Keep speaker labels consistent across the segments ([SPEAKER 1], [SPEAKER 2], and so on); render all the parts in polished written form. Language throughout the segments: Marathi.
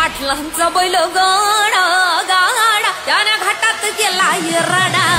[SPEAKER 1] पाटलांचा बैल गाडा गाडा त्याने घाटात गेला रडा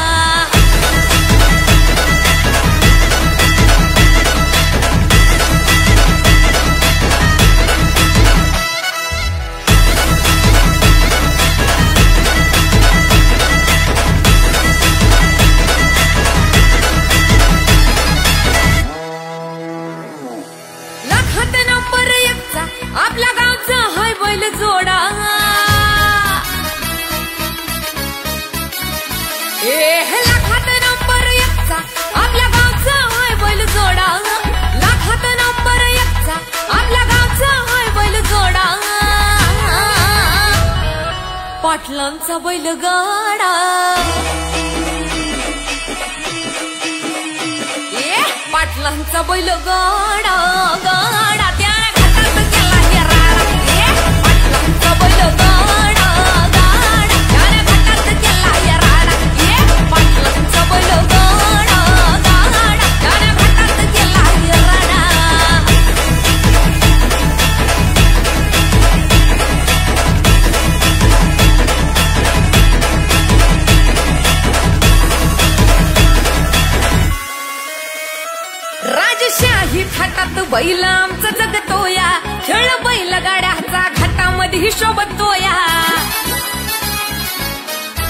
[SPEAKER 1] लाखात नंबर 1चा आपल्या गावचा हाय बैल जोडा लाखात नंबर 1चा आपल्या गावचा हाय बैल जोडा लाखात नंबर 1चा आपल्या गावचा हाय बैल जोडा पाटलांचा बैल गाडा पाटलांचा बैल गाडा गाडा त्याने घाटात गेला राडा पाटलांचा बैल गाडा गाडा त्याने घाटात गेला राडा पाटलांचा बैल गाडा गाडा त्याने घाटात गेला राडा राजशाही थाटात बैल आमचा जगतोया खेळ बैल गाड्याचा घाटामध्ये शोभतोया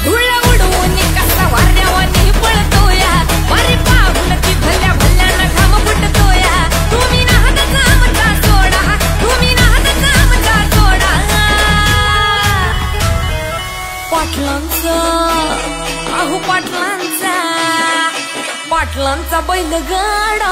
[SPEAKER 1] धुळ उडवून कसा वाऱ्यावानी पळतोया वारी पाहून ती भल्या भल्यानं घाम फुटतोया तुम्ही नाहताचा आमचा सोडा तुम्ही नाहताचा आमचा सोडा पाटलांचा अहो पाटलांचा पाटलांचा बैल गाडा